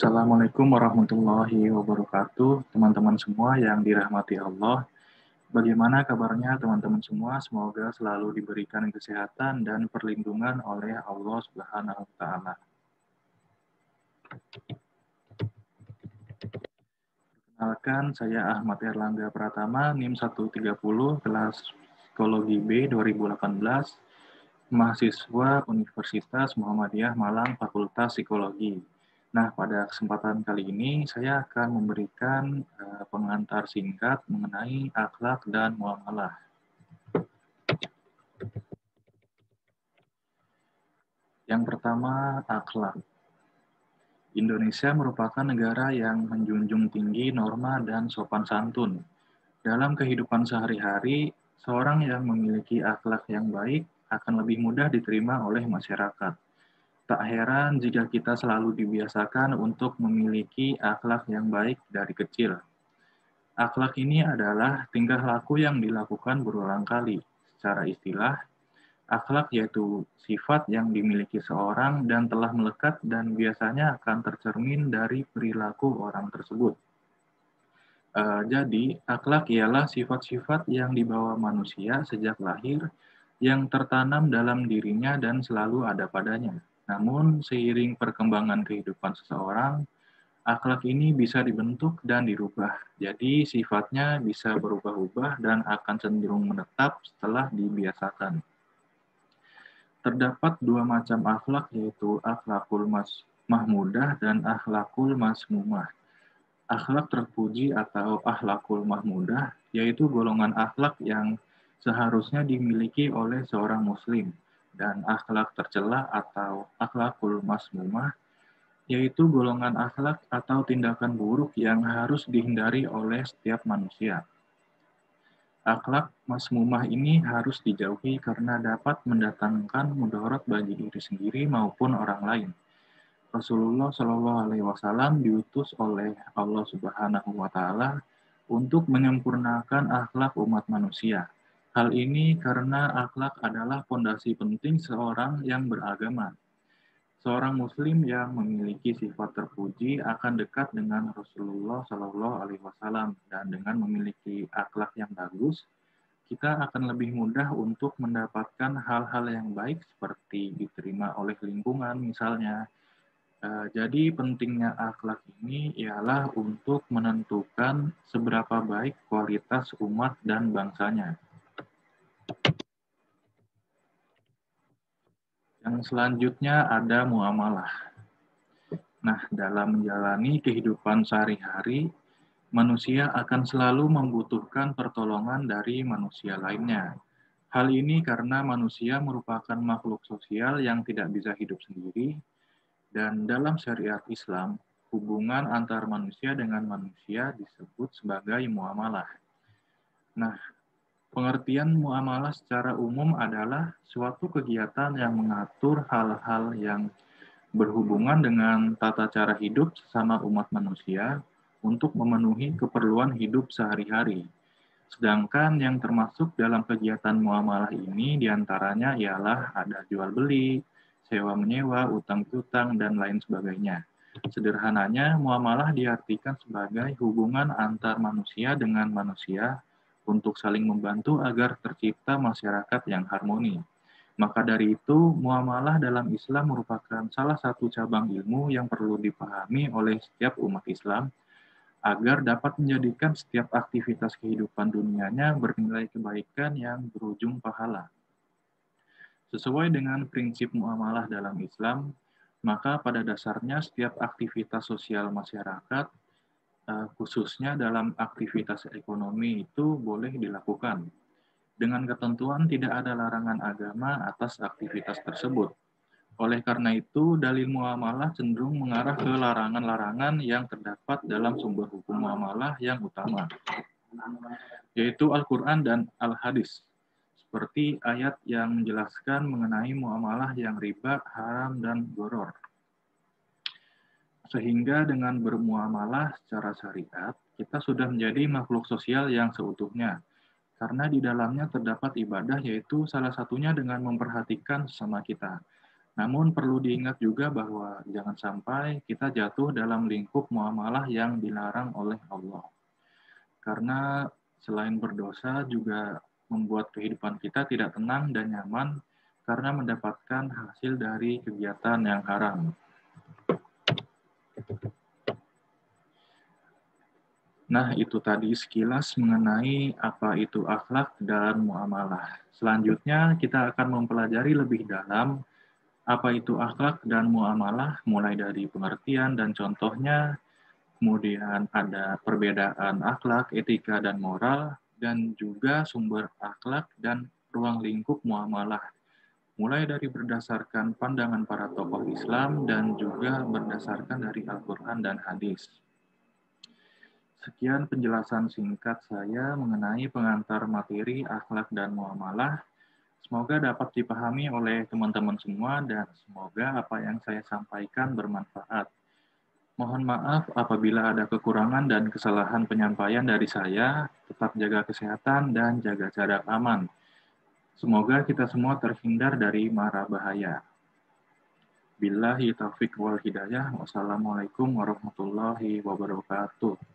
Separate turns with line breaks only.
Assalamualaikum warahmatullahi wabarakatuh, teman-teman semua yang dirahmati Allah. Bagaimana kabarnya teman-teman semua? Semoga selalu diberikan kesehatan dan perlindungan oleh Allah Subhanahu wa Ta'ala. Perkenalkan, saya Ahmad Erlangga Pratama, NIM 130, kelas Psikologi B 2018, mahasiswa Universitas Muhammadiyah Malang, Fakultas Psikologi. Nah, pada kesempatan kali ini saya akan memberikan pengantar singkat mengenai akhlak dan muamalah. Yang pertama, akhlak. Indonesia merupakan negara yang menjunjung tinggi norma dan sopan santun. Dalam kehidupan sehari-hari, seorang yang memiliki akhlak yang baik akan lebih mudah diterima oleh masyarakat. Tak heran jika kita selalu dibiasakan untuk memiliki akhlak yang baik dari kecil. Akhlak ini adalah tingkah laku yang dilakukan berulang kali. Secara istilah, akhlak yaitu sifat yang dimiliki seorang dan telah melekat dan biasanya akan tercermin dari perilaku orang tersebut. Jadi, akhlak ialah sifat-sifat yang dibawa manusia sejak lahir yang tertanam dalam dirinya dan selalu ada padanya. Namun, seiring perkembangan kehidupan seseorang, akhlak ini bisa dibentuk dan dirubah. Jadi, sifatnya bisa berubah-ubah dan akan cenderung menetap setelah dibiasakan. Terdapat dua macam akhlak, yaitu akhlakul mahmudah dan akhlakul masmumah. Akhlak terpuji atau akhlakul mahmudah, yaitu golongan akhlak yang seharusnya dimiliki oleh seorang muslim. Dan akhlak tercela atau akhlakul masmumah, yaitu golongan akhlak atau tindakan buruk yang harus dihindari oleh setiap manusia. Akhlak masmumah ini harus dijauhi karena dapat mendatangkan mudarat bagi diri sendiri maupun orang lain. Rasulullah Shallallahu Alaihi Wasallam diutus oleh Allah Subhanahu Wa Taala untuk menyempurnakan akhlak umat manusia. Hal ini karena akhlak adalah fondasi penting seorang yang beragama. Seorang Muslim yang memiliki sifat terpuji akan dekat dengan Rasulullah Shallallahu Alaihi Wasallam dan dengan memiliki akhlak yang bagus, kita akan lebih mudah untuk mendapatkan hal-hal yang baik seperti diterima oleh lingkungan misalnya. Jadi pentingnya akhlak ini ialah untuk menentukan seberapa baik kualitas umat dan bangsanya. Yang selanjutnya ada muamalah. Nah, dalam menjalani kehidupan sehari-hari, manusia akan selalu membutuhkan pertolongan dari manusia lainnya. Hal ini karena manusia merupakan makhluk sosial yang tidak bisa hidup sendiri, dan dalam syariat Islam, hubungan antar manusia dengan manusia disebut sebagai muamalah. Nah, pengertian muamalah secara umum adalah suatu kegiatan yang mengatur hal-hal yang berhubungan dengan tata cara hidup sesama umat manusia untuk memenuhi keperluan hidup sehari-hari. Sedangkan yang termasuk dalam kegiatan muamalah ini diantaranya ialah ada jual beli, sewa menyewa, utang piutang, dan lain sebagainya. Sederhananya, muamalah diartikan sebagai hubungan antar manusia dengan manusia untuk saling membantu agar tercipta masyarakat yang harmoni. Maka dari itu, muamalah dalam Islam merupakan salah satu cabang ilmu yang perlu dipahami oleh setiap umat Islam agar dapat menjadikan setiap aktivitas kehidupan dunianya bernilai kebaikan yang berujung pahala. Sesuai dengan prinsip muamalah dalam Islam, maka pada dasarnya setiap aktivitas sosial masyarakat, khususnya dalam aktivitas ekonomi itu boleh dilakukan. Dengan ketentuan tidak ada larangan agama atas aktivitas tersebut. Oleh karena itu, dalil muamalah cenderung mengarah ke larangan-larangan yang terdapat dalam sumber hukum muamalah yang utama, yaitu Al-Quran dan Al-Hadis, seperti ayat yang menjelaskan mengenai muamalah yang riba, haram, dan goror. Sehingga dengan bermuamalah secara syariat, kita sudah menjadi makhluk sosial yang seutuhnya, karena di dalamnya terdapat ibadah, yaitu salah satunya dengan memperhatikan sesama kita. Namun perlu diingat juga bahwa jangan sampai kita jatuh dalam lingkup muamalah yang dilarang oleh Allah. Karena selain berdosa juga membuat kehidupan kita tidak tenang dan nyaman karena mendapatkan hasil dari kegiatan yang haram. Nah, itu tadi sekilas mengenai apa itu akhlak dan muamalah. Selanjutnya kita akan mempelajari lebih dalam apa itu akhlak dan muamalah, mulai dari pengertian dan contohnya, kemudian ada perbedaan akhlak, etika, dan moral, dan juga sumber akhlak dan ruang lingkup muamalah, mulai dari berdasarkan pandangan para tokoh Islam dan juga berdasarkan dari Al-Quran dan hadis. Sekian penjelasan singkat saya mengenai pengantar materi akhlak dan muamalah. Semoga dapat dipahami oleh teman-teman semua dan semoga apa yang saya sampaikan bermanfaat. Mohon maaf apabila ada kekurangan dan kesalahan penyampaian dari saya. Tetap jaga kesehatan dan jaga jarak aman. Semoga kita semua terhindar dari mara bahaya. Billahi taufiq wal hidayah. Wassalamualaikum warahmatullahi wabarakatuh.